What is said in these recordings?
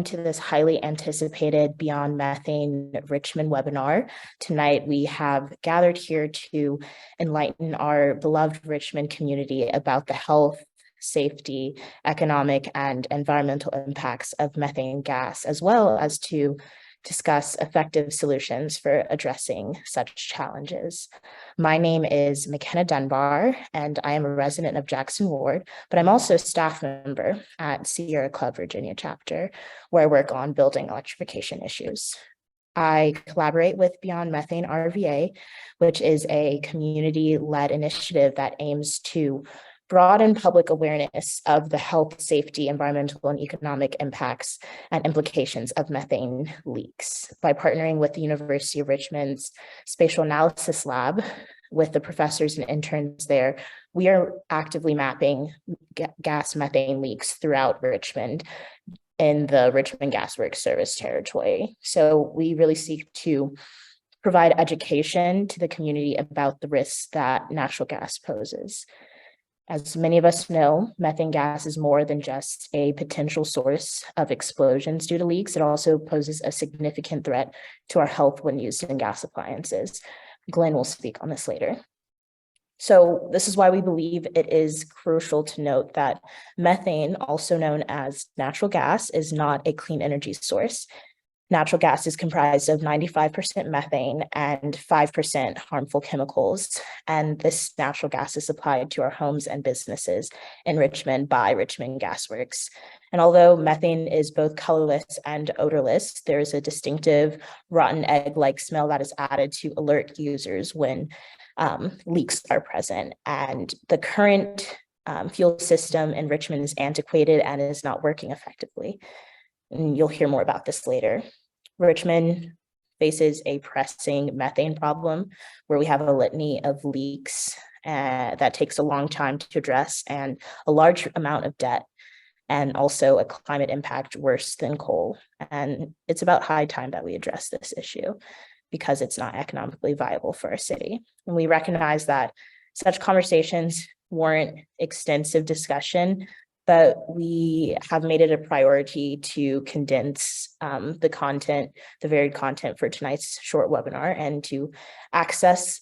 to this highly anticipated Beyond Methane Richmond webinar. Tonight, we have gathered here to enlighten our beloved Richmond community about the health, safety, economic, and environmental impacts of methane gas, as well as to discuss effective solutions for addressing such challenges. My name is McKenna Dunbar, and I am a resident of Jackson Ward, but I'm also a staff member at Sierra Club Virginia chapter, where I work on building electrification issues. I collaborate with Beyond Methane RVA, which is a community-led initiative that aims to broaden public awareness of the health, safety, environmental, and economic impacts and implications of methane leaks. By partnering with the University of Richmond's Spatial Analysis Lab, with the professors and interns there, we are actively mapping gas methane leaks throughout Richmond in the Richmond Gas Works service territory. So we really seek to provide education to the community about the risks that natural gas poses. As many of us know, methane gas is more than just a potential source of explosions due to leaks. It also poses a significant threat to our health when used in gas appliances. Glenn will speak on this later. So this is why we believe it is crucial to note that methane, also known as natural gas, is not a clean energy source. Natural gas is comprised of 95% methane and 5% harmful chemicals. And this natural gas is supplied to our homes and businesses in Richmond by Richmond Gas Works. And although methane is both colorless and odorless, there is a distinctive rotten egg-like smell that is added to alert users when leaks are present. And the current fuel system in Richmond is antiquated and is not working effectively. And you'll hear more about this later. Richmond faces a pressing methane problem where we have a litany of leaks that takes a long time to address and a large amount of debt, and also a climate impact worse than coal. And it's about high time that we address this issue because it's not economically viable for our city. And we recognize that such conversations warrant extensive discussion, but we have made it a priority to condense the varied content for tonight's short webinar. And to access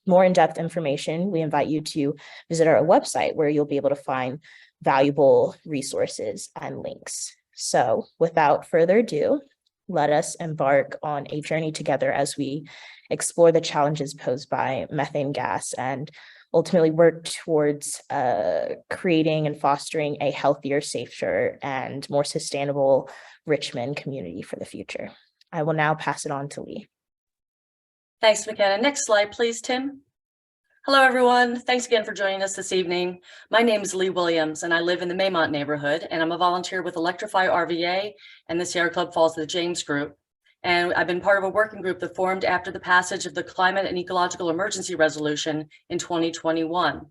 more in-depth information, we invite you to visit our website where you'll be able to find valuable resources and links. So without further ado, let us embark on a journey together as we explore the challenges posed by methane gas and ultimately work towards creating and fostering a healthier, safer, and more sustainable Richmond community for the future. I will now pass it on to Lee. Thanks, McKenna. Next slide, please, Tim. Hello, everyone. Thanks again for joining us this evening. My name is Lee Williams, and I live in the Maymont neighborhood, and I'm a volunteer with Electrify RVA and the Sierra Club Falls of the James group. And I've been part of a working group that formed after the passage of the Climate and Ecological Emergency Resolution in 2021.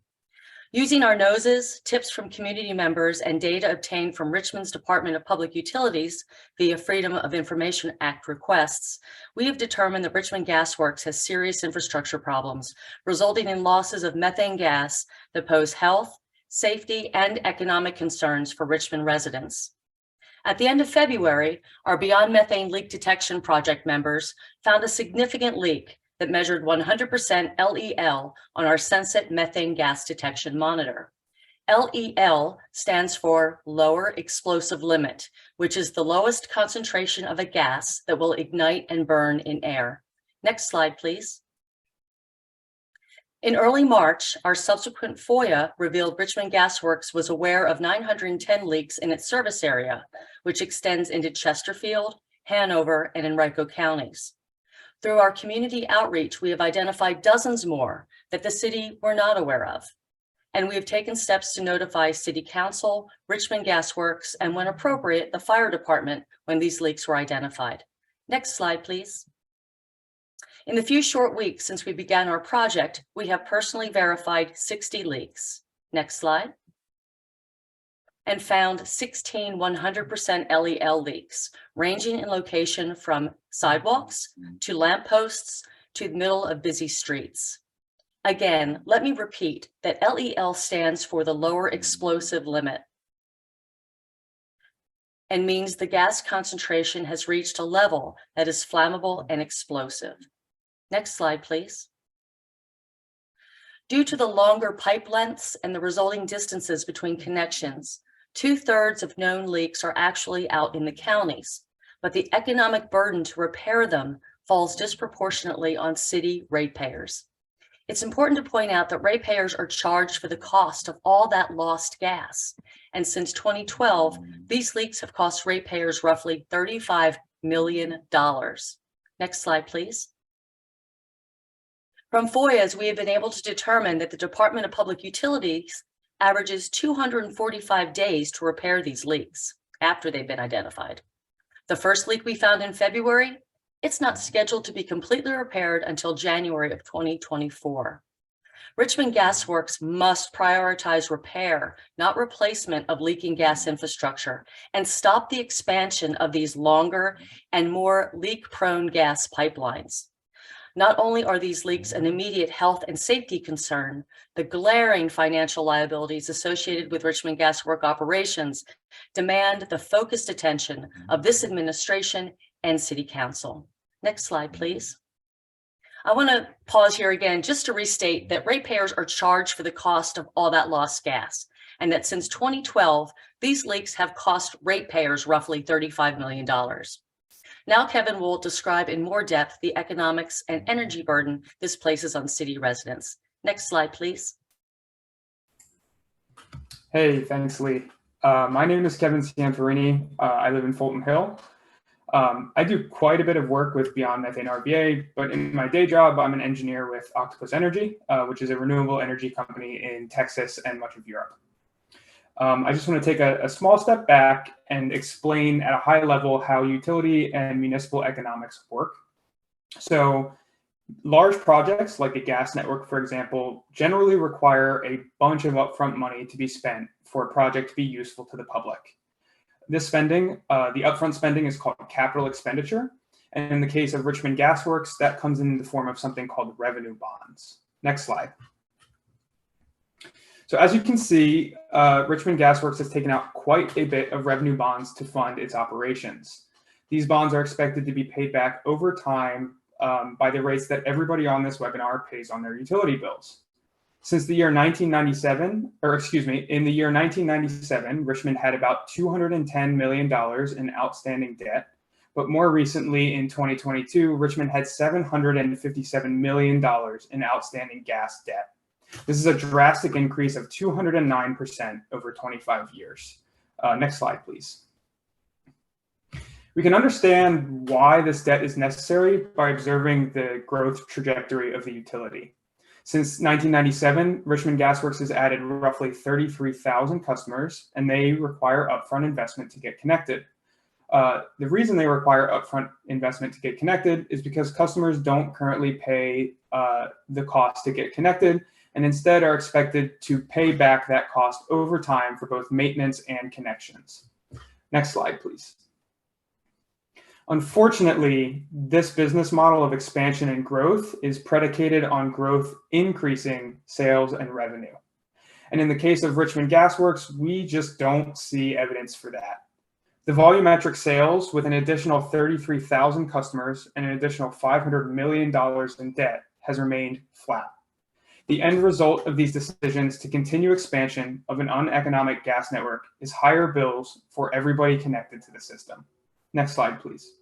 Using our noses, tips from community members, and data obtained from Richmond's Department of Public Utilities via Freedom of Information Act requests, we have determined that Richmond Gas Works has serious infrastructure problems, resulting in losses of methane gas that pose health, safety, and economic concerns for Richmond residents. At the end of February, our Beyond Methane Leak Detection Project members found a significant leak that measured 100% LEL on our Sunset Methane Gas Detection Monitor. LEL stands for Lower Explosive Limit, which is the lowest concentration of a gas that will ignite and burn in air. Next slide, please. In early March, our subsequent FOIA revealed Richmond Gas Works was aware of 910 leaks in its service area, which extends into Chesterfield, Hanover, and Henrico counties. Through our community outreach, we have identified dozens more that the city were not aware of. And we have taken steps to notify City Council, Richmond Gas Works, and when appropriate, the fire department when these leaks were identified. Next slide, please. In the few short weeks since we began our project, we have personally verified 60 leaks. Next slide. And found 16 100% LEL leaks, ranging in location from sidewalks to lampposts to the middle of busy streets. Again, let me repeat that LEL stands for the lower explosive limit. and means the gas concentration has reached a level that is flammable and explosive. Next slide, please. Due to the longer pipe lengths and the resulting distances between connections, 2/3 of known leaks are actually out in the counties, but the economic burden to repair them falls disproportionately on city ratepayers. It's important to point out that ratepayers are charged for the cost of all that lost gas. And since 2012, these leaks have cost ratepayers roughly $35 million. Next slide, please. From FOIAs, we have been able to determine that the Department of Public Utilities averages 245 days to repair these leaks after they've been identified. The first leak we found in February, it's not scheduled to be completely repaired until January of 2024. Richmond Gas Works must prioritize repair, not replacement of leaking gas infrastructure, and stop the expansion of these longer and more leak-prone gas pipelines. Not only are these leaks an immediate health and safety concern, the glaring financial liabilities associated with Richmond Gas Works operations demand the focused attention of this administration and City Council. Next slide, please. I want to pause here again just to restate that ratepayers are charged for the cost of all that lost gas, and that since 2012, these leaks have cost ratepayers roughly $35 million. Now Kevin will describe in more depth the economics and energy burden this places on city residents. Next slide, please. Hey, thanks, Lee. My name is Kevin Santorini. I live in Fulton Hill. I do quite a bit of work with Beyond Methane RVA, but in my day job, I'm an engineer with Octopus Energy, which is a renewable energy company in Texas and much of Europe. I just want to take a small step back and explain at a high level how utility and municipal economics work. So large projects like a gas network, for example, generally require a bunch of upfront money to be spent for a project to be useful to the public. This spending, the upfront spending, is called capital expenditure. And in the case of Richmond Gas Works, that comes in the form of something called revenue bonds. Next slide. So as you can see, Richmond Gas Works has taken out quite a bit of revenue bonds to fund its operations. These bonds are expected to be paid back over time by the rates that everybody on this webinar pays on their utility bills. Since the year 1997, in the year 1997, Richmond had about $210 million in outstanding debt. But more recently, in 2022, Richmond had $757 million in outstanding gas debt. This is a drastic increase of 209% over 25 years. Next slide, please. We can understand why this debt is necessary by observing the growth trajectory of the utility. Since 1997, Richmond Gas Works has added roughly 33,000 customers, and they require upfront investment to get connected. The reason they require upfront investment to get connected is because customers don't currently pay the cost to get connected, and instead are expected to pay back that cost over time for both maintenance and connections. Next slide, please. Unfortunately, this business model of expansion and growth is predicated on growth increasing sales and revenue. And in the case of Richmond Gas Works, we just don't see evidence for that. The volumetric sales with an additional 33,000 customers and an additional $500 million in debt has remained flat. The end result of these decisions to continue expansion of an uneconomic gas network is higher bills for everybody connected to the system. Next slide, please.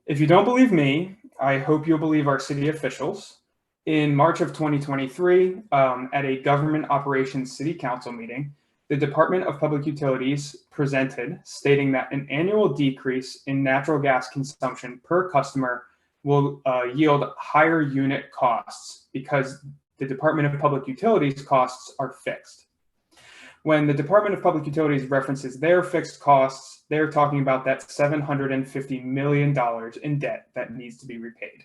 If you don't believe me, I hope you'll believe our city officials. In March of 2023, at a government operations city council meeting, the Department of Public Utilities presented, stating that an annual decrease in natural gas consumption per customer will yield higher unit costs because the Department of Public Utilities costs are fixed. When the Department of Public Utilities references their fixed costs, they're talking about that $750 million in debt that needs to be repaid.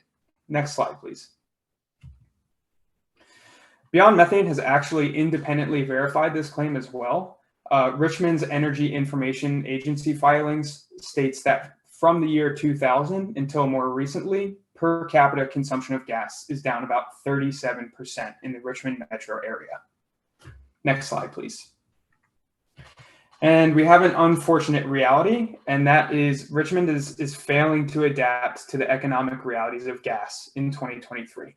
Next slide, please. Beyond Methane has actually independently verified this claim as well. Richmond's Energy Information Agency filings states that from the year 2000 until more recently, per capita consumption of gas is down about 37% in the Richmond metro area. Next slide, please. And we have an unfortunate reality, and that is Richmond is failing to adapt to the economic realities of gas in 2023.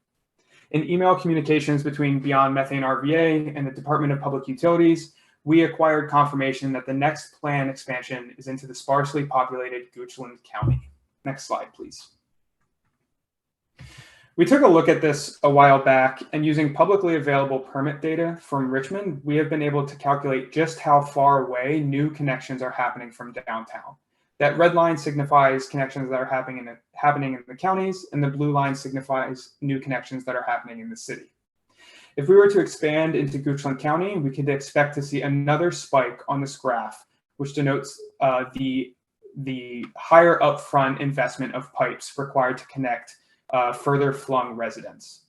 In email communications between Beyond Methane RVA and the Department of Public Utilities, we acquired confirmation that the next planned expansion is into the sparsely populated Goochland County. Next slide, please. We took a look at this a while back, and using publicly available permit data from Richmond, we have been able to calculate just how far away new connections are happening from downtown. That red line signifies connections that are happening in the counties, and the blue line signifies new connections that are happening in the city. If we were to expand into Goochland County, we could expect to see another spike on this graph, which denotes the higher upfront investment of pipes required to connect further flung residents.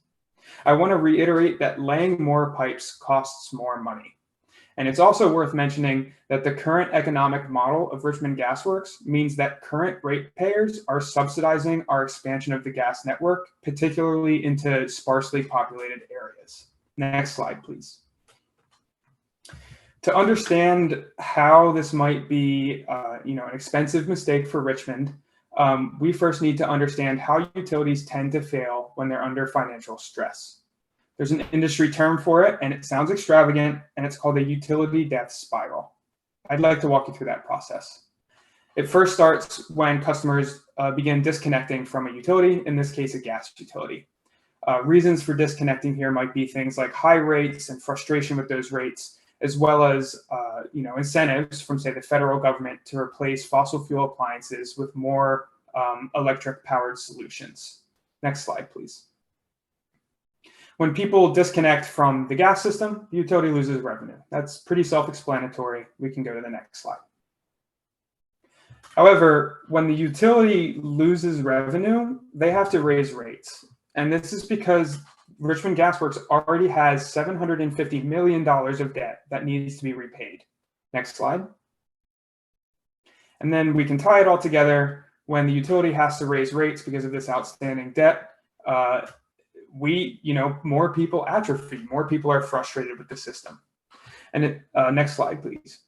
I want to reiterate that laying more pipes costs more money. And it's also worth mentioning that the current economic model of Richmond Gas Works means that current ratepayers are subsidizing our expansion of the gas network, particularly into sparsely populated areas. Next slide, please. To understand how this might be an expensive mistake for Richmond, we first need to understand how utilities tend to fail when they're under financial stress. There's an industry term for it, and it sounds extravagant, and it's called a utility death spiral. I'd like to walk you through that process. It first starts when customers begin disconnecting from a utility, in this case, a gas utility. Reasons for disconnecting here might be things like high rates and frustration with those rates, as well as incentives from, say, the federal government to replace fossil fuel appliances with more electric-powered solutions. Next slide, please. When people disconnect from the gas system, the utility loses revenue. That's pretty self-explanatory. We can go to the next slide. However, when the utility loses revenue, they have to raise rates. And this is because Richmond Gas Works already has $750 million of debt that needs to be repaid. Next slide. And then we can tie it all together. When the utility has to raise rates because of this outstanding debt, more people atrophy, more people are frustrated with the system. And next slide, please.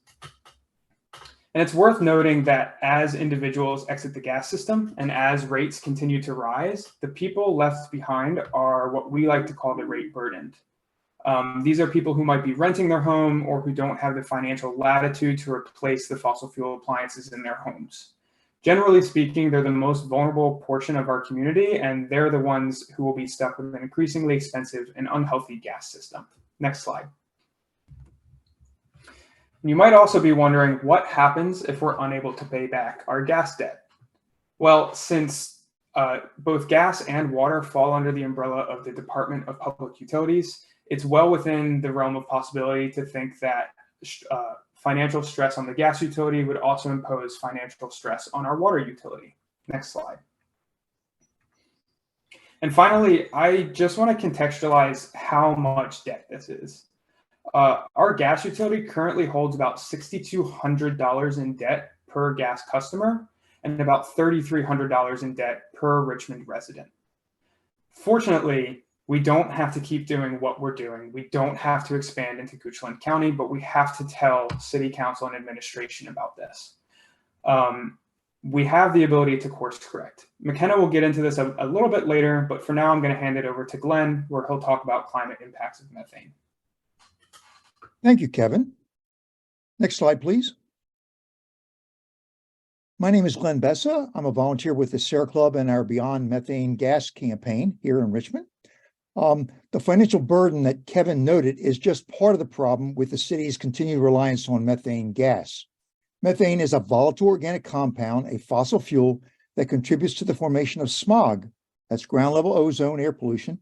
And it's worth noting that as individuals exit the gas system and as rates continue to rise, the people left behind are what we like to call the rate burdened. These are people who might be renting their home or who don't have the financial latitude to replace the fossil fuel appliances in their homes. Generally speaking, they're the most vulnerable portion of our community, and they're the ones who will be stuck with an increasingly expensive and unhealthy gas system. Next slide. You might also be wondering what happens if we're unable to pay back our gas debt. Well, since both gas and water fall under the umbrella of the Department of Public Utilities, it's well within the realm of possibility to think that financial stress on the gas utility would also impose financial stress on our water utility. Next slide. And finally, I just want to contextualize how much debt this is. Our gas utility currently holds about $6,200 in debt per gas customer and about $3,300 in debt per Richmond resident. Fortunately, we don't have to keep doing what we're doing. We don't have to expand into Goochland County, but we have to tell City Council and administration about this. We have the ability to course correct. McKenna will get into this a little bit later, but for now I'm going to hand it over to Glenn, where he'll talk about climate impacts of methane. Thank you, Kevin. Next slide, please. My name is Glenn Bessa. I'm a volunteer with the Sierra Club and our Beyond Methane Gas campaign here in Richmond. The financial burden that Kevin noted is just part of the problem with the city's continued reliance on methane gas. Methane is a volatile organic compound, a fossil fuel that contributes to the formation of smog. That's ground level ozone air pollution.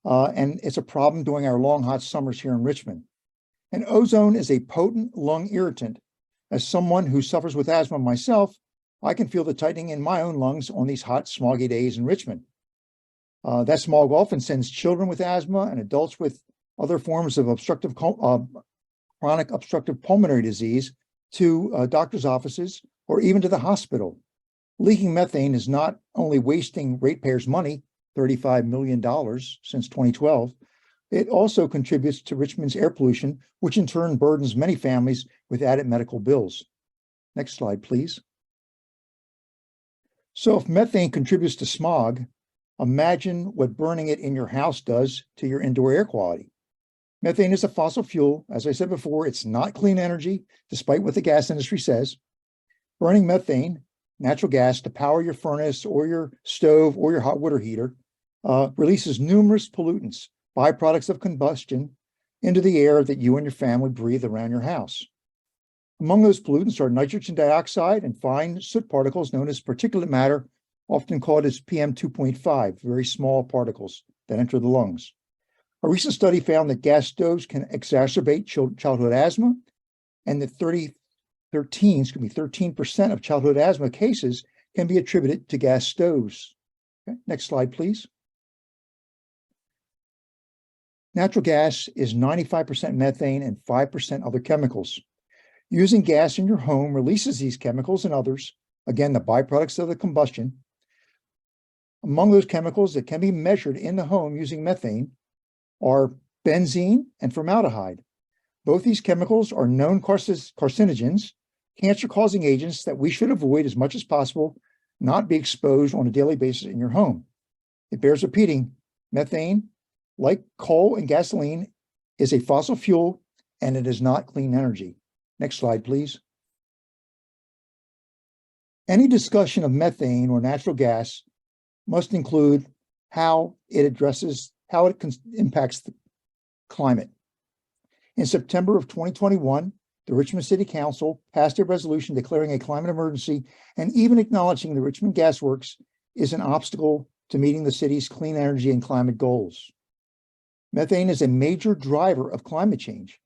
And it's a problem during our long, hot summers here in Richmond. And ozone is a potent lung irritant. As someone who suffers with asthma myself, I can feel the tightening in my own lungs on these hot, smoggy days in Richmond. That smog often sends children with asthma and adults with other forms of chronic obstructive pulmonary disease to doctor's offices or even to the hospital. Leaking methane is not only wasting ratepayers' money, $35 million since 2012, It also contributes to Richmond's air pollution, which in turn burdens many families with added medical bills. Next slide, please. So if methane contributes to smog, imagine what burning it in your house does to your indoor air quality. Methane is a fossil fuel. As I said before, it's not clean energy, despite what the gas industry says. Burning methane, natural gas, to power your furnace or your stove or your hot water heater releases numerous pollutants, byproducts of combustion, into the air that you and your family breathe around your house. Among those pollutants are nitrogen dioxide and fine soot particles known as particulate matter, often called as PM 2.5, very small particles that enter the lungs. A recent study found that gas stoves can exacerbate childhood asthma, and that 13% of childhood asthma cases can be attributed to gas stoves. Okay, next slide, please. Natural gas is 95% methane and 5% other chemicals. Using gas in your home releases these chemicals and others, again, the byproducts of the combustion. Among those chemicals that can be measured in the home using methane are benzene and formaldehyde. Both these chemicals are known carcinogens, cancer-causing agents that we should avoid as much as possible, not be exposed on a daily basis in your home. It bears repeating, methane, like coal and gasoline, is a fossil fuel, and it is not clean energy. Next slide, please. Any discussion of methane or natural gas must include how it impacts the climate. In September of 2021, the Richmond City Council passed a resolution declaring a climate emergency and even acknowledging the Richmond Gas Works is an obstacle to meeting the city's clean energy and climate goals. Methane is a major driver of climate change.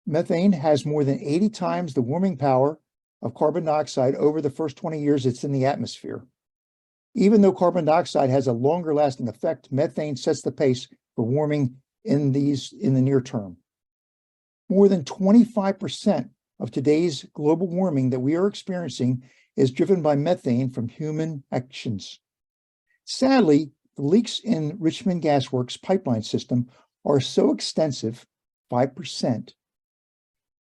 Methane has more than 80 times the warming power of carbon dioxide over the first 20 years it's in the atmosphere. Even though carbon dioxide has a longer lasting effect, methane sets the pace for warming in the near term. More than 25% of today's global warming that we are experiencing is driven by methane from human actions. Sadly, the leaks in Richmond Gas Works pipeline system are so extensive, 5%,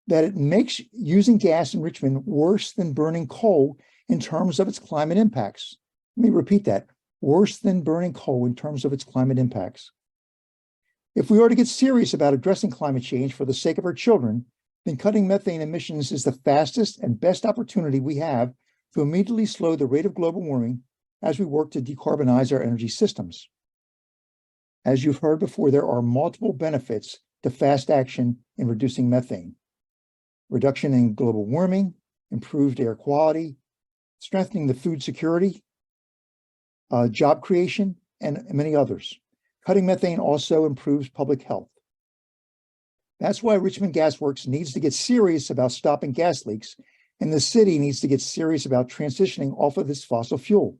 that it makes using gas in Richmond worse than burning coal in terms of its climate impacts. Let me repeat that, worse than burning coal in terms of its climate impacts. If we are to get serious about addressing climate change for the sake of our children, then cutting methane emissions is the fastest and best opportunity we have to immediately slow the rate of global warming as we work to decarbonize our energy systems. As you've heard before, there are multiple benefits to fast action in reducing methane. Reduction in global warming, improved air quality, strengthening the food security, job creation, and many others. Cutting methane also improves public health. That's why Richmond Gas Works needs to get serious about stopping gas leaks, and the city needs to get serious about transitioning off of this fossil fuel.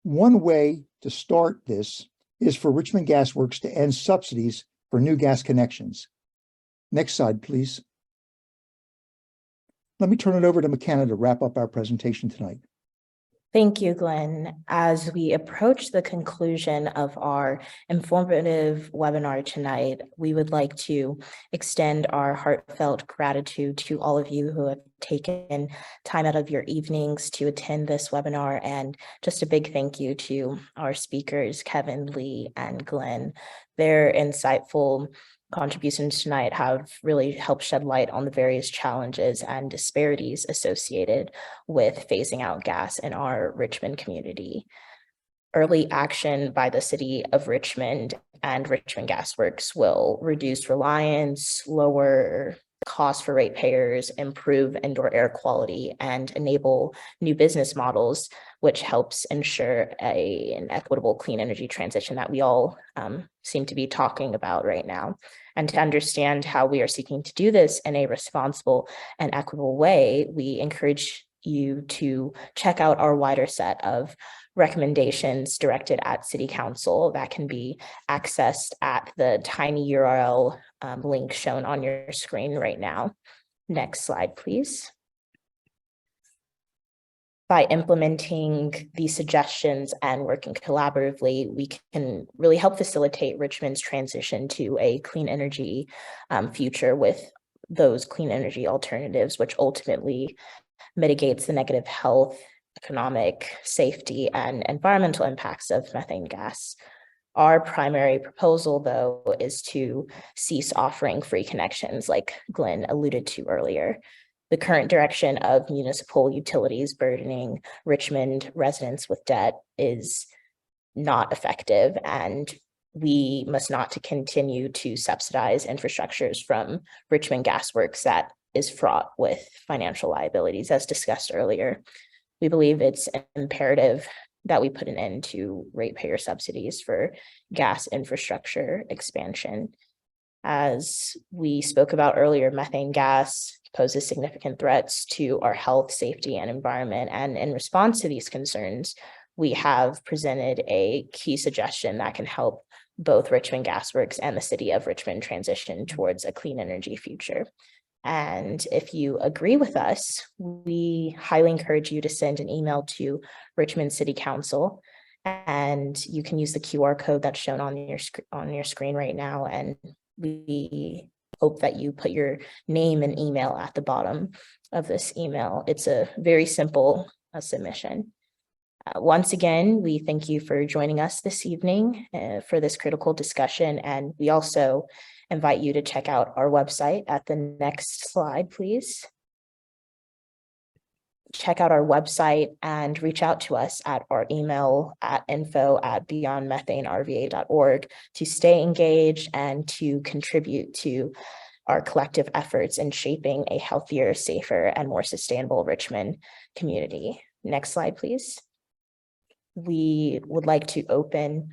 One way to start this is for Richmond Gas Works to end subsidies for new gas connections. Next slide, please. Let me turn it over to McKenna to wrap up our presentation tonight. Thank you, Glenn. As we approach the conclusion of our informative webinar tonight, we would like to extend our heartfelt gratitude to all of you who have taken time out of your evenings to attend this webinar, and just a big thank you to our speakers, Kevin, Lee, and Glenn. Their insightful contributions tonight have really helped shed light on the various challenges and disparities associated with phasing out gas in our Richmond community. Early action by the City of Richmond and Richmond Gas Works will reduce reliance, lower costs for ratepayers, improve indoor air quality, and enable new business models, which helps ensure an equitable clean energy transition that we all seem to be talking about right now. And to understand how we are seeking to do this in a responsible and equitable way, we encourage you to check out our wider set of recommendations directed at City Council that can be accessed at the tiny URL link shown on your screen right now. Next slide, please. By implementing these suggestions and working collaboratively, we can really help facilitate Richmond's transition to a clean energy future with those clean energy alternatives, which ultimately mitigates the negative health, economic, safety, and environmental impacts of methane gas. Our primary proposal, though, is to cease offering free connections, like Glenn alluded to earlier. The current direction of municipal utilities burdening Richmond residents with debt is not effective, and we must not to continue to subsidize infrastructures from Richmond Gas Works that is fraught with financial liabilities, as discussed earlier. We believe it's imperative that we put an end to ratepayer subsidies for gas infrastructure expansion. As we spoke about earlier, methane gas poses significant threats to our health, safety, and environment. And in response to these concerns, we have presented a key suggestion that can help both Richmond Gas Works and the city of Richmond transition towards a clean energy future. And if you agree with us, we highly encourage you to send an email to Richmond City Council, and you can use the QR code that's shown on your screen right now. And we hope that you put your name and email at the bottom of this email. It's a very simple submission. Once again, we thank you for joining us this evening for this critical discussion, and we also invite you to check out our website at the next slide, please. Check out our website and reach out to us at our email at info@beyondmethanerva.org to stay engaged and to contribute to our collective efforts in shaping a healthier, safer, and more sustainable Richmond community. Next slide, please. We would like to open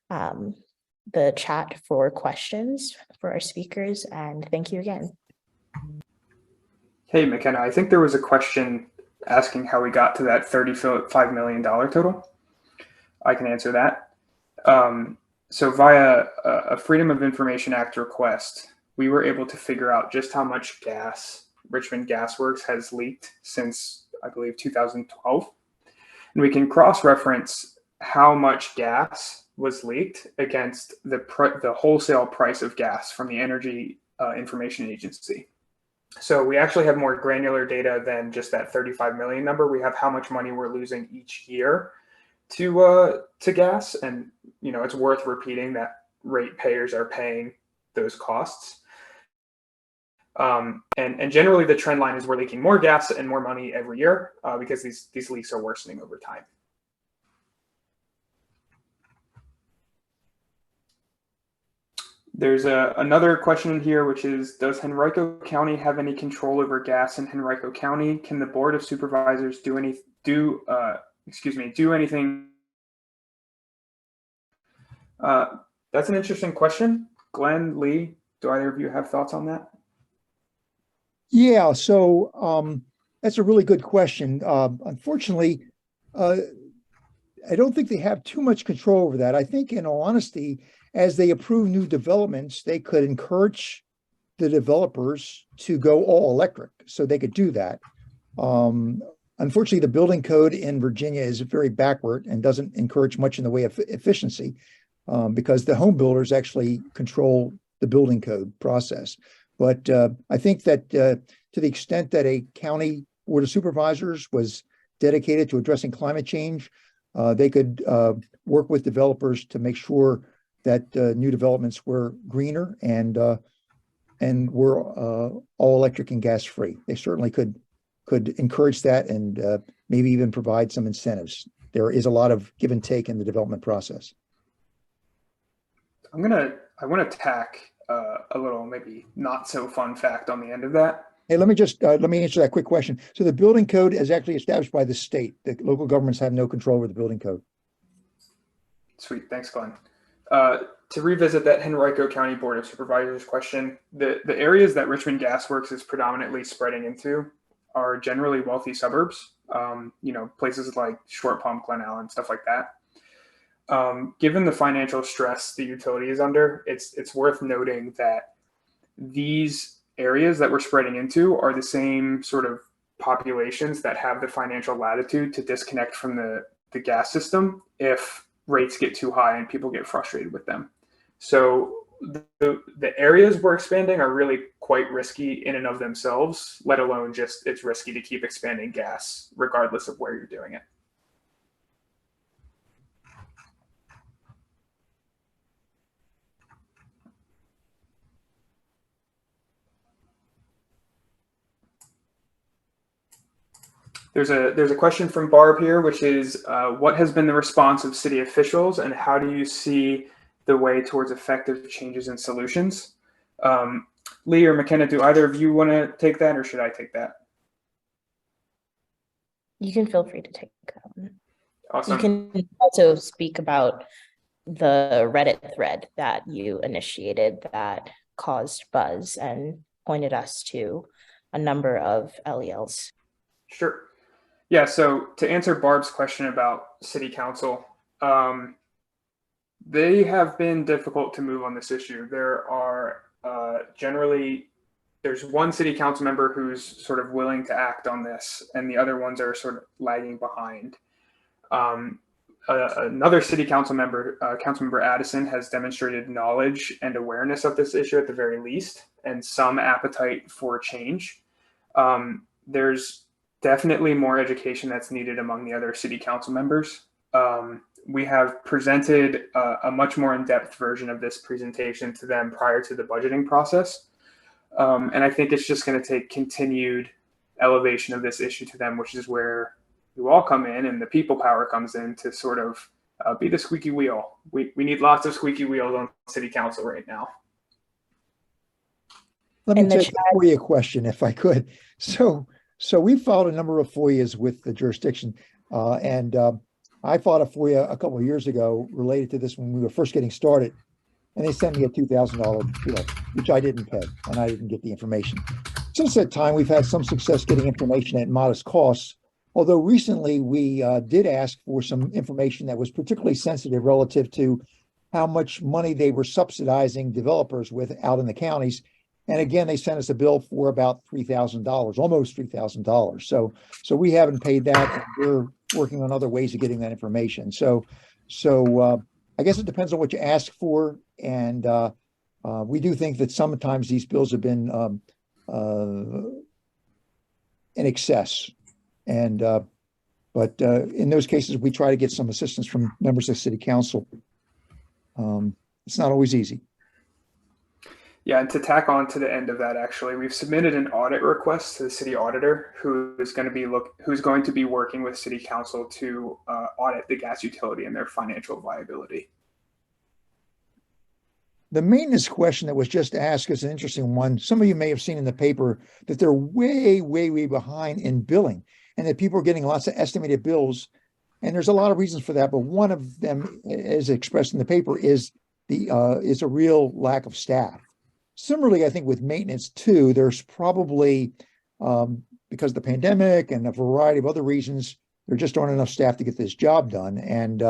the chat for questions for our speakers, and thank you again. Hey, McKenna, I think there was a question asking how we got to that $35 million total. I can answer that. So via a Freedom of Information Act request, we were able to figure out just how much gas Richmond Gas Works has leaked since, I believe, 2012. And we can cross-reference how much gas was leaked against the wholesale price of gas from the Energy Information Agency. So we actually have more granular data than just that 35 million number. We have how much money we're losing each year to gas, and it's worth repeating that ratepayers are paying those costs. And generally, the trend line is we're leaking more gas and more money every year because these leaks are worsening over time. There's another question here, which is, does Henrico County have any control over gas in Henrico County? Can the Board of Supervisors do anything? That's an interesting question. Glenn, Lee, do either of you have thoughts on that? Yeah, so that's a really good question. Unfortunately, I don't think they have too much control over that. I think, in all honesty, as they approve new developments, they could encourage the developers to go all electric, so they could do that. Unfortunately, the building code in Virginia is very backward and doesn't encourage much in the way of efficiency because the home builders actually control the building code process. But I think that to the extent that a county board of supervisors was dedicated to addressing climate change, they could work with developers to make sure that new developments were greener and were all electric and gas free. They certainly could encourage that and maybe even provide some incentives. There is a lot of give and take in the development process. I want to tack a little maybe not so fun fact on the end of that. Hey, let me answer that quick question. So the building code is actually established by the state. The local governments have no control over the building code. Sweet, thanks, Glenn. To revisit that Henrico County Board of Supervisors question, the areas that Richmond Gas Works is predominantly spreading into are generally wealthy suburbs, places like Short Pump, Glen Allen, stuff like that. Given the financial stress the utility is under, it's worth noting that these areas that we're spreading into are the same sort of populations that have the financial latitude to disconnect from the gas system if rates get too high and people get frustrated with them. So the areas we're expanding are really quite risky in and of themselves, let alone just it's risky to keep expanding gas regardless of where you're doing it. There's a question from Barb here, which is what has been the response of city officials and how do you see the way towards effective changes and solutions? Lee or McKenna, do either of you want to take that or should I take that? You can feel free to take that one. Awesome. You can also speak about the Reddit thread that you initiated that caused buzz and pointed us to a number of LELs. Sure. Yeah, so to answer Barb's question about city council, they have been difficult to move on this issue. There are generally, there's one city council member who's sort of willing to act on this, and the other ones are sort of lagging behind. Another city council member, Councilmember Addison, has demonstrated knowledge and awareness of this issue at the very least, and some appetite for change. There's definitely more education that's needed among the other city council members. We have presented a much more in-depth version of this presentation to them prior to the budgeting process. And I think it's just going to take continued elevation of this issue to them, which is where you all come in and the people power comes in to sort of be the squeaky wheel. We need lots of squeaky wheels on city council right now. Let me take a FOIA question if I could. So we filed a number of FOIAs with the jurisdiction, and I filed a FOIA a couple of years ago related to this when we were first getting started, and they sent me a $2,000 bill, which I didn't pay, and I didn't get the information. Since that time, we've had some success getting information at modest costs, although recently we did ask for some information that was particularly sensitive relative to how much money they were subsidizing developers with out in the counties. And again, they sent us a bill for about $3,000, almost $3,000. So we haven't paid that. We're working on other ways of getting that information. So I guess it depends on what you ask for. And we do think that sometimes these bills have been in excess. And but in those cases, we try to get some assistance from members of city council. It's not always easy. Yeah, and to tack on to the end of that, actually, we've submitted an audit request to the city auditor, who's going to be working with city council to audit the gas utility and their financial viability. The maintenance question that was just asked is an interesting one. Some of you may have seen in the paper that they're way, way, way behind in billing, and that people are getting lots of estimated bills. And there's a lot of reasons for that, but one of them, as expressed in the paper, is a real lack of staff. Similarly, I think with maintenance too, there's probably, because of the pandemic and a variety of other reasons, there just aren't enough staff to get this job done. And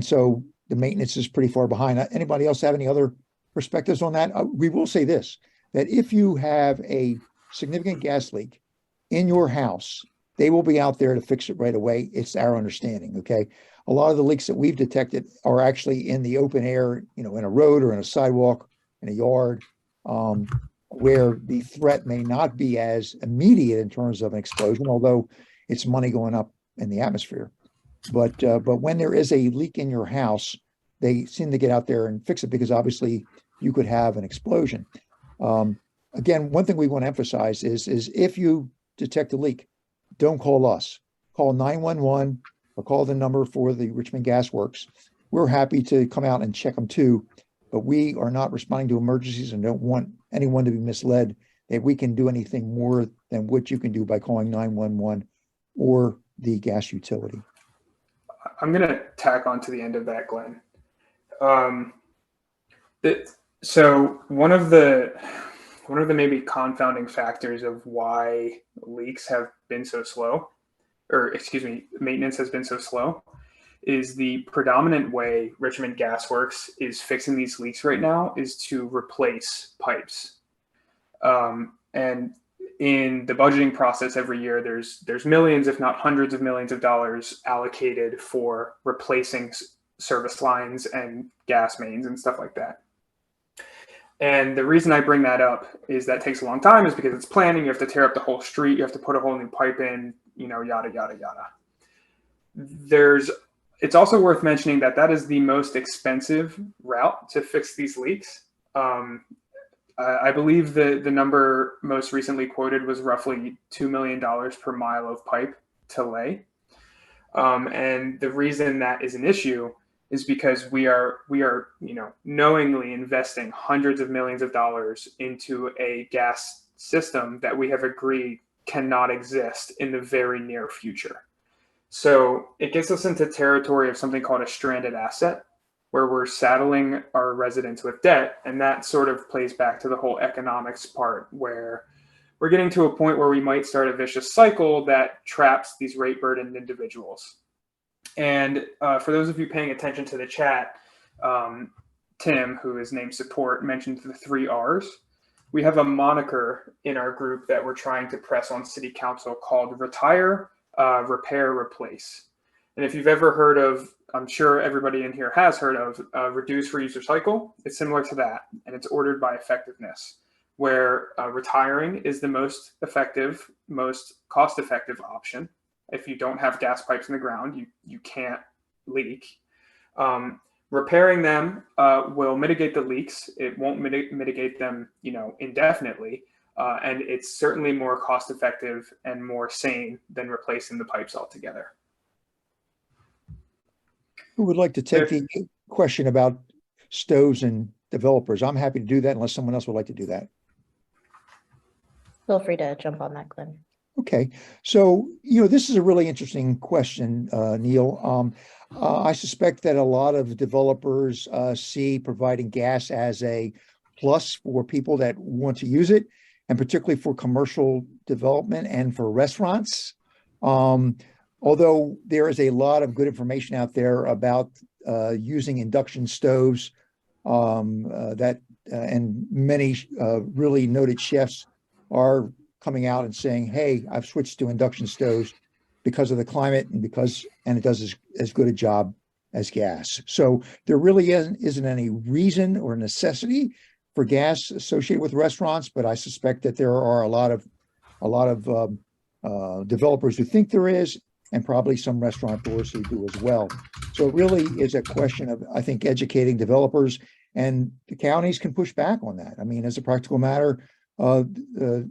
so the maintenance is pretty far behind. Anybody else have any other perspectives on that? We will say this, that if you have a significant gas leak in your house, they will be out there to fix it right away. It's our understanding, okay? A lot of the leaks that we've detected are actually in the open air, in a road or in a sidewalk, in a yard, where the threat may not be as immediate in terms of an explosion, although it's money going up in the atmosphere. But when there is a leak in your house, they seem to get out there and fix it because obviously you could have an explosion. Again, one thing we want to emphasize is if you detect a leak, don't call us. Call 911 or call the number for the Richmond Gas Works. We're happy to come out and check them too. But we are not responding to emergencies and don't want anyone to be misled that we can do anything more than what you can do by calling 911 or the gas utility. I'm going to tack on to the end of that, Glenn. So one of the maybe confounding factors of why leaks have been so slow, or excuse me, maintenance has been so slow, is the predominant way Richmond Gas Works is fixing these leaks right now is to replace pipes. And in the budgeting process every year, there's millions, if not hundreds of millions of dollars allocated for replacing service lines and gas mains and stuff like that. And the reason I bring that up is that takes a long time is because it's planning. You have to tear up the whole street. You have to put a whole new pipe in, yada, yada, yada. It's also worth mentioning that that is the most expensive route to fix these leaks. I believe the number most recently quoted was roughly $2 million per mile of pipe to lay. And the reason that is an issue is because we are knowingly investing hundreds of millions of dollars into a gas system that we have agreed cannot exist in the very near future. So it gets us into territory of something called a stranded asset, where we're saddling our residents with debt. And that sort of plays back to the whole economics part, where we're getting to a point where we might start a vicious cycle that traps these rate burdened individuals. And for those of you paying attention to the chat, Tim, who is named support, mentioned the 3 R's. We have a moniker in our group that we're trying to press on city council called retire, repair, replace. And if you've ever heard of, I'm sure everybody in here has heard of reduce, reuse, recycle. It's similar to that, and it's ordered by effectiveness, where retiring is the most effective, most cost-effective option. If you don't have gas pipes in the ground, you can't leak. Repairing them will mitigate the leaks. It won't mitigate them, indefinitely. And it's certainly more cost-effective and more sane than replacing the pipes altogether. Who would like to take the question about stoves and developers? I'm happy to do that unless someone else would like to do that. Feel free to jump on that, Glenn. Okay, so this is a really interesting question, Neil. I suspect that a lot of developers see providing gas as a plus for people that want to use it, and particularly for commercial development and for restaurants. Although there is a lot of good information out there about using induction stoves, and many really noted chefs are coming out and saying, hey, I've switched to induction stoves because of the climate and it does as good a job as gas. So there really isn't any reason or necessity for gas associated with restaurants, but I suspect that there are a lot of developers who think there is, and probably some restaurateurs who do as well. So it really is a question of, I think, educating developers, and the counties can push back on that. I mean, as a practical matter, the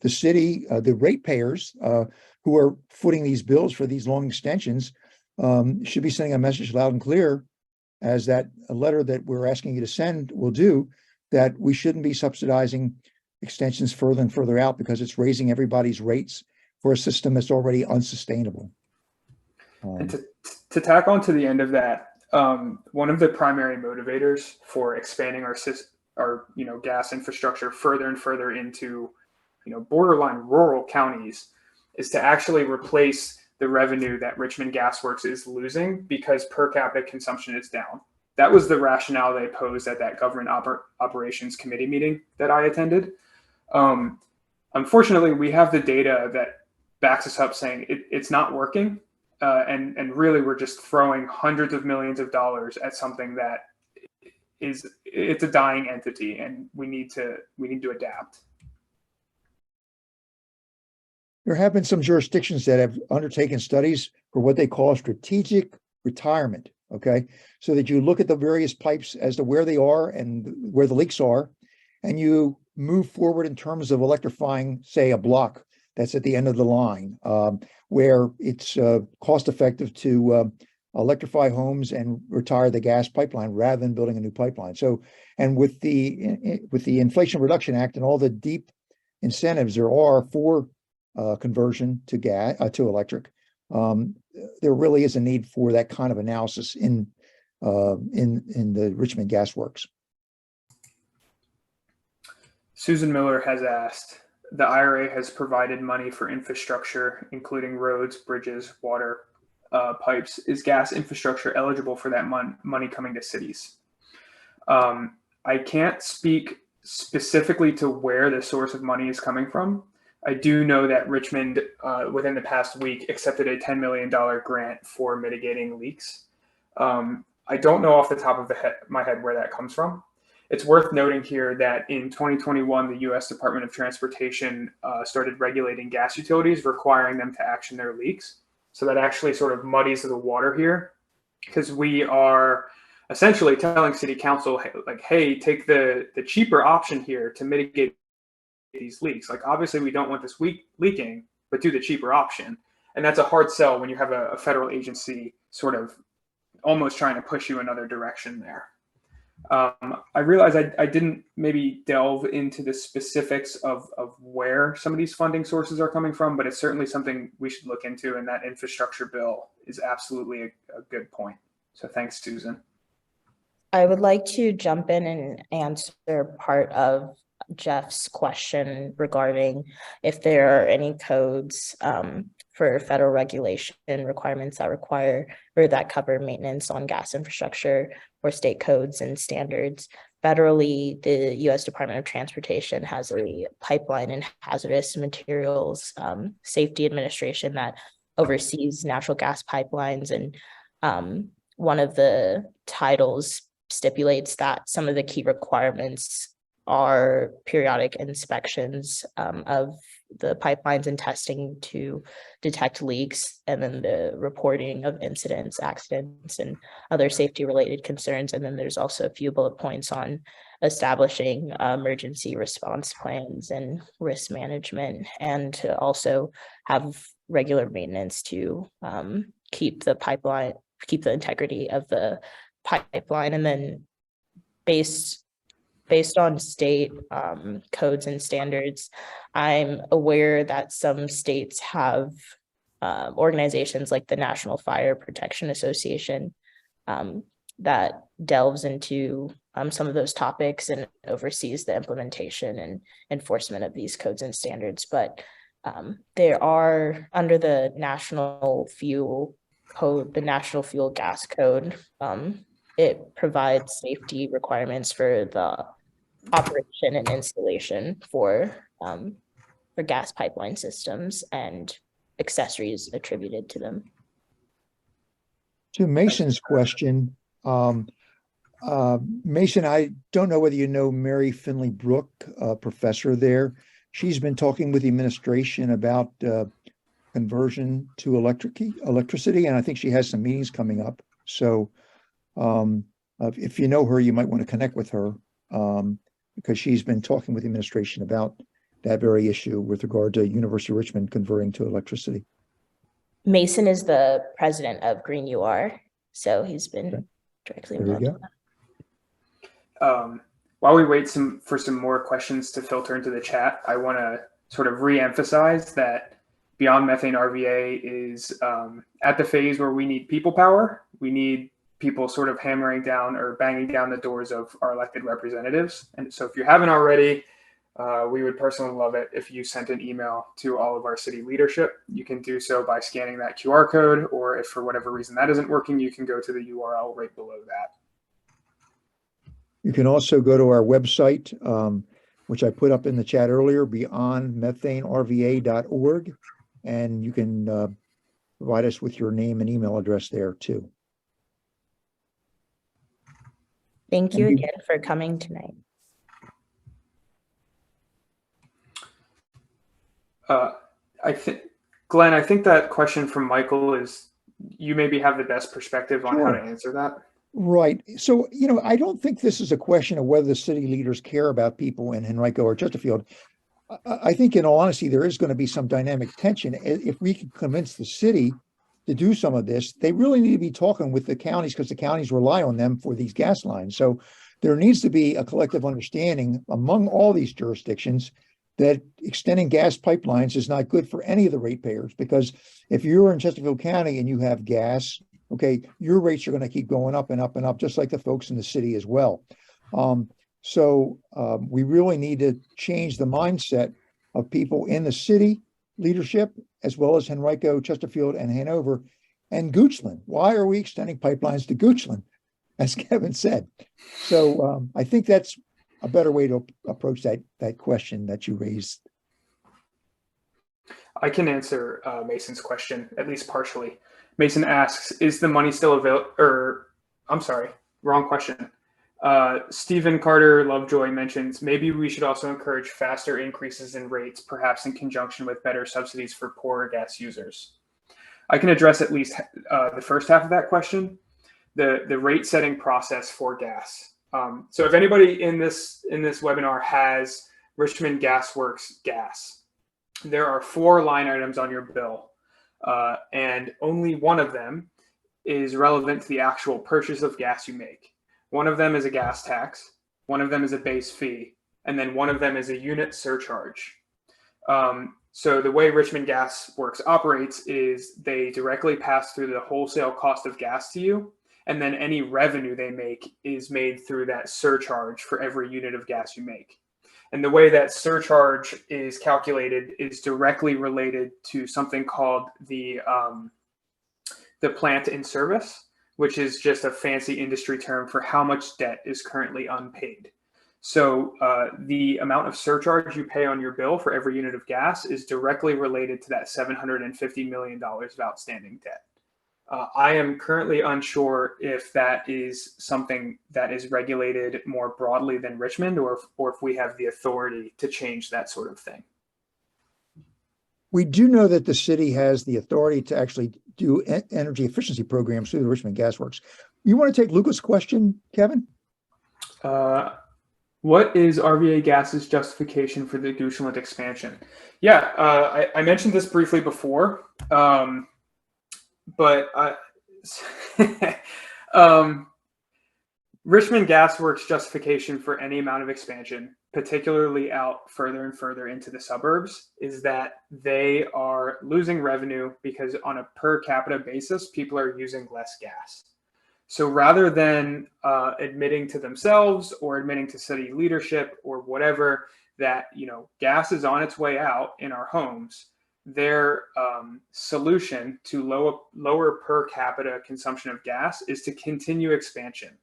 city, the ratepayers who are footing these bills for these long extensions should be sending a message loud and clear, as that a letter that we're asking you to send will do, that we shouldn't be subsidizing extensions further and further out because it's raising everybody's rates for a system that's already unsustainable. And to tack on to the end of that, one of the primary motivators for expanding our gas infrastructure further and further into borderline rural counties is to actually replace the revenue that Richmond Gas Works is losing because per capita consumption is down. That was the rationale they posed at that government operations committee meeting that I attended. Unfortunately, we have the data that backs us up saying it's not working, and really we're just throwing hundreds of millions of dollars at something that it's a dying entity, and we need to adapt. There have been some jurisdictions that have undertaken studies for what they call strategic retirement. Okay, so that you look at the various pipes as to where they are and where the leaks are, and you move forward in terms of electrifying, say, a block that's at the end of the line, where it's cost effective to electrify homes and retire the gas pipeline rather than building a new pipeline. So, and with the Inflation Reduction Act and all the deep incentives there are for conversion to gas to electric, there really is a need for that kind of analysis in the Richmond Gas Works. Susan Miller has asked, the IRA has provided money for infrastructure, including roads, bridges, water, pipes. Is gas infrastructure eligible for that money coming to cities? I can't speak specifically to where the source of money is coming from, I do know that Richmond, within the past week, accepted a $10 million grant for mitigating leaks. I don't know off the top of my head where that comes from. It's worth noting here that in 2021, the U.S. Department of Transportation started regulating gas utilities, requiring them to action their leaks. So that actually sort of muddies the water here, because we are essentially telling city council, like, hey, take the cheaper option here to mitigate these leaks. Like, obviously we don't want this leaking, but do the cheaper option. And that's a hard sell when you have a federal agency sort of almost trying to push you another direction there. I realize I didn't maybe delve into the specifics of where some of these funding sources are coming from, but it's certainly something we should look into, and that infrastructure bill is absolutely a good point. So thanks, Susan. I would like to jump in and answer part of Jeff's question regarding if there are any codes for federal regulation requirements that require or that cover maintenance on gas infrastructure, or state codes and standards. Federally, the U.S. Department of Transportation has a pipeline and hazardous materials safety administration that oversees natural gas pipelines. And one of the titles stipulates that some of the key requirements are periodic inspections of the pipelines and testing to detect leaks, and then the reporting of incidents, accidents, and other safety related concerns. And then there's also a few bullet points on establishing emergency response plans and risk management, and to also have regular maintenance to keep the integrity of the pipeline. And then based on state codes and standards, I'm aware that some states have organizations like the National Fire Protection Association that delves into some of those topics and oversees the implementation and enforcement of these codes and standards. But there are, under the National Fuel Code, the National Fuel Gas Code, it provides safety requirements for the operation and installation for gas pipeline systems and accessories attributed to them. To Mason's question, Mason, I don't know whether you know Mary Finley Brooke, professor there. She's been talking with the administration about conversion to electricity, and I think she has some meetings coming up. So if you know her, you might want to connect with her, because she's been talking with the administration about that very issue with regard to University of Richmond converting to electricity. Mason is the president of Green UR, so he's been directly involved. There you go. While we wait for some more questions to filter into the chat, I want to sort of re-emphasize that Beyond Methane RVA is at the phase where we need people power. We need people sort of hammering down or banging down the doors of our elected representatives. And so if you haven't already, we would personally love it if you sent an email to all of our city leadership. You can do so by scanning that QR code, or if for whatever reason that isn't working, you can go to the URL right below that. You can also go to our website, which I put up in the chat earlier, beyondmethanerva.org, and you can provide us with your name and email address there too. Thank you again for coming tonight. Glenn, I think that question from Michael is, you maybe have the best perspective on how to answer that. Right. So, I don't think this is a question of whether the city leaders care about people in Henrico or Chesterfield. I think, in all honesty, there is going to be some dynamic tension. If we can convince the city to do some of this, they really need to be talking with the counties, because the counties rely on them for these gas lines. So there needs to be a collective understanding among all these jurisdictions that extending gas pipelines is not good for any of the ratepayers, because if you're in Chesterfield County and you have gas, okay, your rates are going to keep going up and up and up, just like the folks in the city as well. So we really need to change the mindset of people in the city leadership, as well as Henrico, Chesterfield, and Hanover, and Goochland. Why are we extending pipelines to Goochland, as Kevin said? So I think that's a better way to approach that question that you raised. I can answer Mason's question, at least partially. Mason asks, is the money still available? Or, I'm sorry, wrong question. Stephen Carter Lovejoy mentions, maybe we should also encourage faster increases in rates, perhaps in conjunction with better subsidies for poorer gas users. I can address at least the first half of that question, the rate setting process for gas. So if anybody in this webinar has Richmond Gas Works gas, there are 4 line items on your bill, and only one of them is relevant to the actual purchase of gas you make. One of them is a gas tax, one of them is a base fee, and then one of them is a unit surcharge. So the way Richmond Gas Works operates is they directly pass through the wholesale cost of gas to you, and then any revenue they make is made through that surcharge for every unit of gas you make. And the way that surcharge is calculated is directly related to something called the plant in service, which is just a fancy industry term for how much debt is currently unpaid. So the amount of surcharge you pay on your bill for every unit of gas is directly related to that $750 million of outstanding debt. I am currently unsure if that is something that is regulated more broadly than Richmond, or if we have the authority to change that sort of thing. We do know that the city has the authority to actually do energy efficiency programs through the Richmond Gas Works. You want to take Luca's question, Kevin? What is RVA Gas's justification for the Goochland expansion? Yeah, I mentioned this briefly before, but Richmond Gas Works' justification for any amount of expansion, particularly out further and further into the suburbs, is that they are losing revenue because on a per capita basis, people are using less gas. So rather than admitting to themselves or admitting to city leadership or whatever that, you know, gas is on its way out in our homes, their solution to lower per capita consumption of gas is to continue expansion.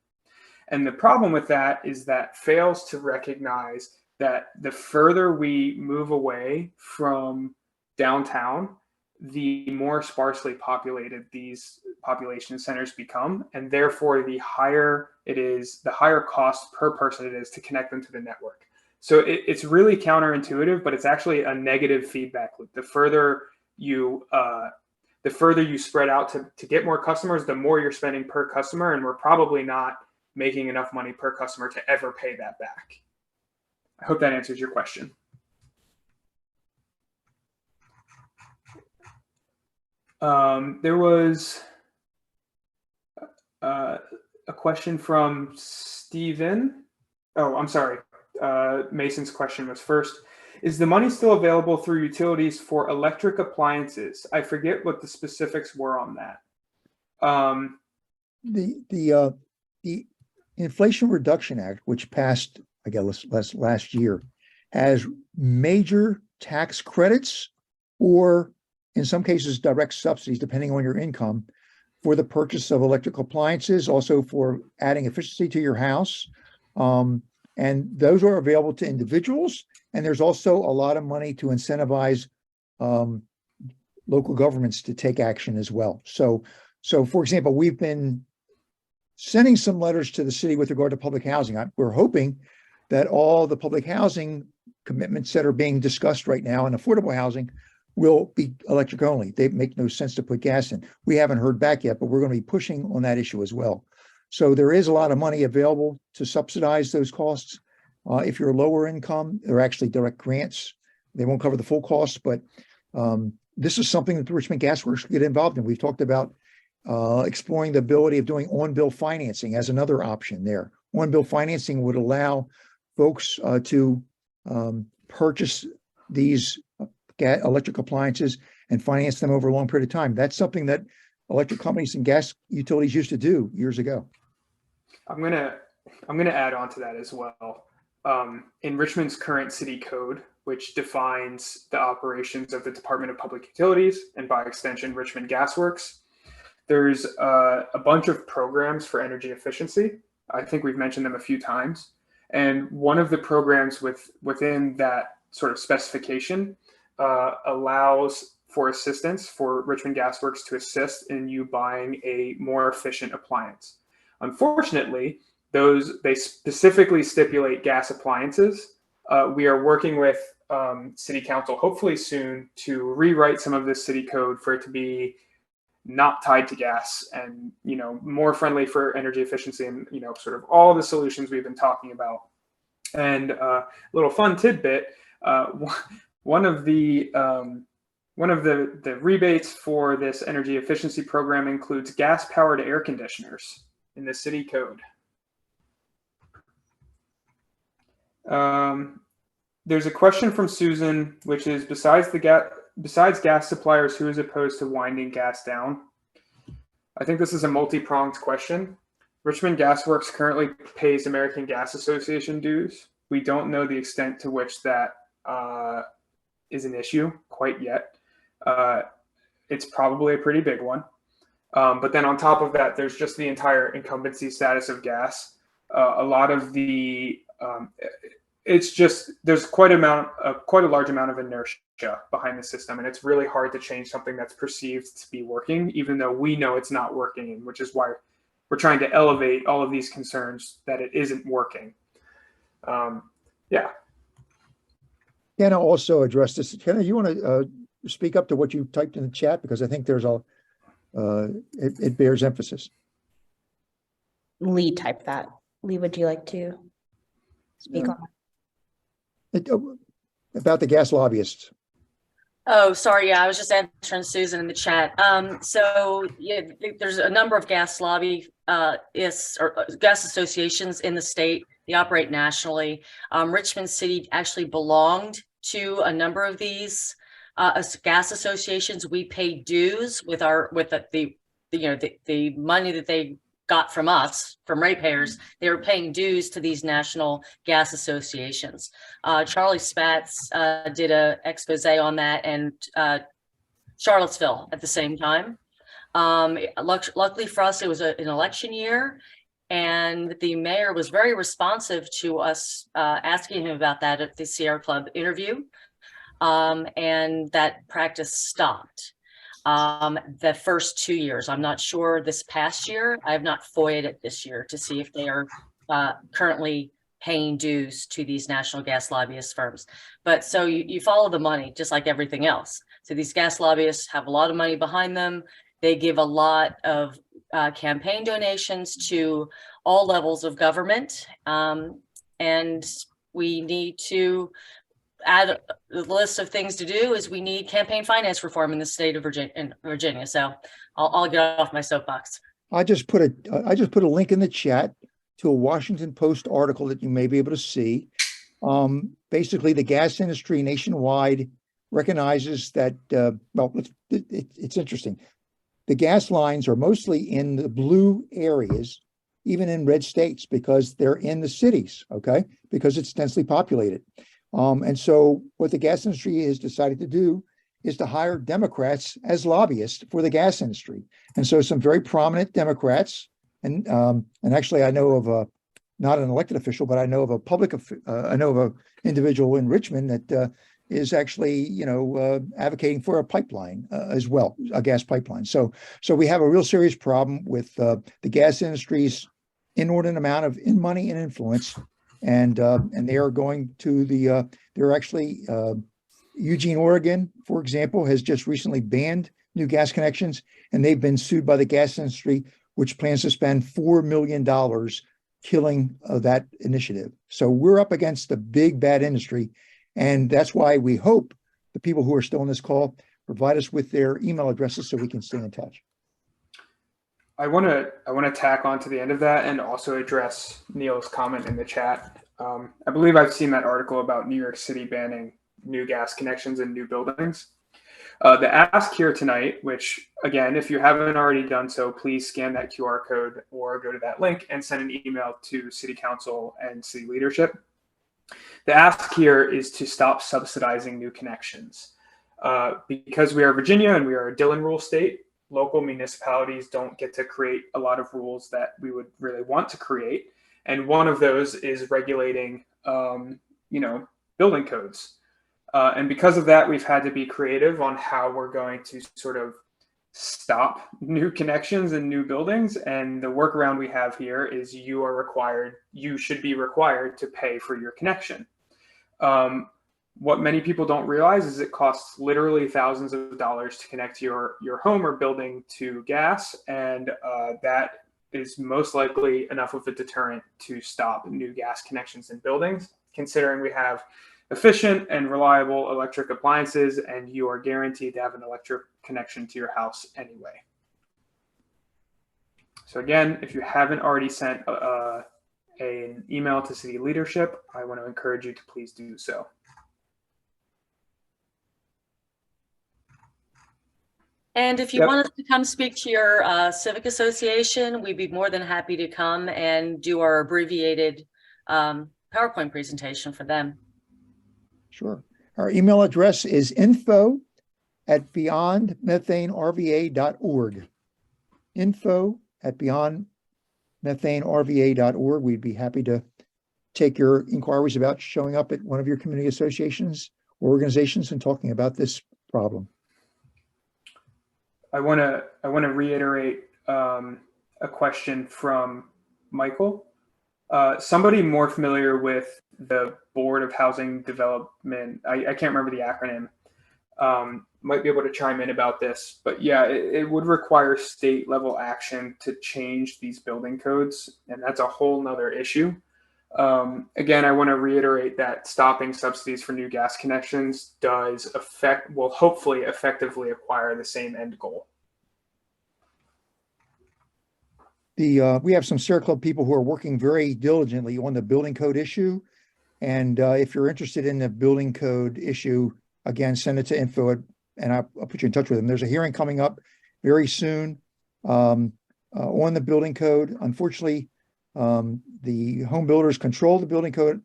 And the problem with that is that fails to recognize that the further we move away from downtown, the more sparsely populated these population centers become, and therefore the higher cost per person it is to connect them to the network. So it's really counterintuitive, but it's actually a negative feedback loop. The further you spread out to get more customers, the more you're spending per customer, and we're probably not making enough money per customer to ever pay that back. I hope that answers your question. There was a question from Steven. Oh, I'm sorry. Mason's question was first. Is the money still available through utilities for electric appliances? I forget what the specifics were on that. The Inflation Reduction Act, which passed, I guess, last year, has major tax credits or, in some cases, direct subsidies, depending on your income, for the purchase of electrical appliances, also for adding efficiency to your house. And those are available to individuals. And there's also a lot of money to incentivize local governments to take action as well. So for example, we've been sending some letters to the city with regard to public housing. We're hoping that all the public housing commitments that are being discussed right now in affordable housing will be electric only. They make no sense to put gas in. We haven't heard back yet, but we're going to be pushing on that issue as well. So there is a lot of money available to subsidize those costs. If you're lower income, there are actually direct grants. They won't cover the full cost, but this is something that the Richmond Gas Works get involved in. We've talked about exploring the ability of doing on-bill financing as another option there. On-bill financing would allow folks to purchase these electric appliances and finance them over a long period of time. That's something that electric companies and gas utilities used to do years ago. I'm gonna add on to that as well. In Richmond's current city code, which defines the operations of the Department of Public Utilities and by extension Richmond Gas Works, there's a bunch of programs for energy efficiency. I think we've mentioned them a few times. And one of the programs within that sort of specification allows for assistance for Richmond Gas Works to assist in you buying a more efficient appliance. Unfortunately, they specifically stipulate gas appliances. We are working with City Council, hopefully soon, to rewrite some of this city code for it to be not tied to gas and, more friendly for energy efficiency and, sort of all the solutions we've been talking about. And a little fun tidbit, one of the rebates for this energy efficiency program includes gas-powered air conditioners in the city code. There's a question from Susan, which is, besides gas suppliers, who is opposed to winding gas down? I think this is a multi-pronged question. Richmond Gas Works currently pays American Gas Association dues. We don't know the extent to which that is an issue quite yet. It's probably a pretty big one. But then on top of that, there's just the entire incumbency status of gas. A lot of the there's quite a large amount of inertia behind the system, and it's really hard to change something that's perceived to be working, even though we know it's not working, which is why we're trying to elevate all of these concerns that it isn't working. Yeah. Kenna also addressed this. Kenna, you want to speak up to what you typed in the chat, because I think there's it bears emphasis. Lee typed that. Lee, would you like to speak on that? About the gas lobbyists. Oh, sorry. Yeah, I was just answering Susan in the chat. So yeah, there's a number of gas lobbyists or gas associations in the state. They operate nationally. Richmond City actually belonged to a number of these gas associations. We pay dues with the money that they got from us, from ratepayers. They were paying dues to these national gas associations. Charlie Spatz did an expose on that, and Charlottesville at the same time. Luckily for us, it was an election year, and the mayor was very responsive to us asking him about that at the Sierra Club interview, and that practice stopped. The first 2 years. I'm not sure this past year. I have not FOIA'd it this year to see if they are currently paying dues to these national gas lobbyist firms. But so you follow the money, just like everything else. So these gas lobbyists have a lot of money behind them. They give a lot of campaign donations to all levels of government. And we need to add the list of things to do is we need campaign finance reform in the state of Virginia. So I'll get off my soapbox. I just put a link in the chat to a Washington Post article that you may be able to see. Basically, the gas industry nationwide recognizes that, it's interesting. The gas lines are mostly in the blue areas, even in red states, because they're in the cities, okay? Because it's densely populated. And so what the gas industry has decided to do is to hire Democrats as lobbyists for the gas industry. And so some very prominent Democrats, and actually I know of not an elected official, but I know of a individual in Richmond that is actually, advocating for a pipeline as well, a gas pipeline. So we have a real serious problem with the gas industry's inordinate amount of money and influence. And they are going to they're actually, Eugene, Oregon, for example, has just recently banned new gas connections, and they've been sued by the gas industry, which plans to spend $4 million killing that initiative. So we're up against the big bad industry. And that's why we hope the people who are still on this call provide us with their email addresses so we can stay in touch. I want to tack on to the end of that and also address Neil's comment in the chat. I believe I've seen that article about New York City banning new gas connections in new buildings. The ask here tonight, which again, if you haven't already done so, please scan that QR code or go to that link and send an email to City Council and City leadership. The ask here is to stop subsidizing new connections. Because we are Virginia and we are a Dillon rule state, local municipalities don't get to create a lot of rules that we would really want to create. And one of those is regulating, building codes. And because of that, we've had to be creative on how we're going to sort of stop new connections and new buildings. And the workaround we have here is you should be required to pay for your connection. What many people don't realize is it costs literally thousands of dollars to connect your home or building to gas. And that is most likely enough of a deterrent to stop new gas connections in buildings, considering we have efficient and reliable electric appliances, and you are guaranteed to have an electric connection to your house anyway. So again, if you haven't already sent an email to city leadership, I want to encourage you to please do so. And if you want us to come speak to your civic association, we'd be more than happy to come and do our abbreviated PowerPoint presentation for them. Sure. Our email address is info@beyondmethanerva.org. info@beyondmethanerva.org. We'd be happy to take your inquiries about showing up at one of your community associations or organizations and talking about this problem. I want to reiterate a question from Michael. Somebody more familiar with the Board of Housing Development, I can't remember the acronym, might be able to chime in about this. But yeah, it would require state level action to change these building codes, and that's a whole nother issue. Again, I want to reiterate that stopping subsidies for new gas connections will hopefully effectively acquire the same end goal. We have some Sierra Club people who are working very diligently on the building code issue. And if you're interested in the building code issue, again, send it to info and I'll put you in touch with them. There's a hearing coming up very soon on the building code. Unfortunately, the home builders control the building code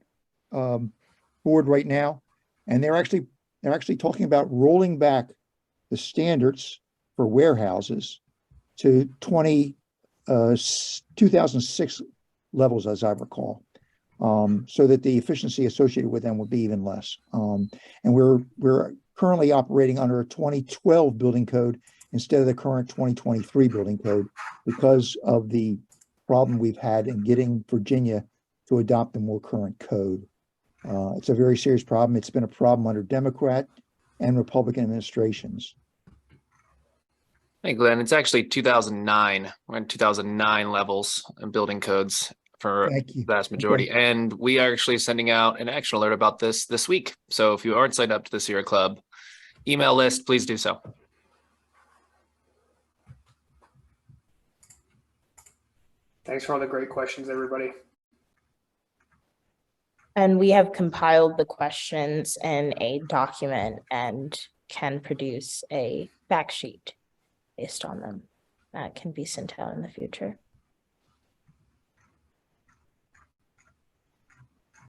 board right now, and they're actually talking about rolling back the standards for warehouses to 2006 levels, as I recall, so that the efficiency associated with them would be even less. And we're currently operating under a 2012 building code instead of the current 2023 building code because of the problem we've had in getting Virginia to adopt a more current code. It's a very serious problem. It's been a problem under Democrat and Republican administrations. Hey, Glenn, it's actually 2009. We're in 2009 levels and building codes for the vast majority. Okay. And we are actually sending out an action alert about this week. So if you aren't signed up to the Sierra Club email list, please do so. Thanks for all the great questions, everybody. And we have compiled the questions in a document and can produce a fact sheet based on them that can be sent out in the future.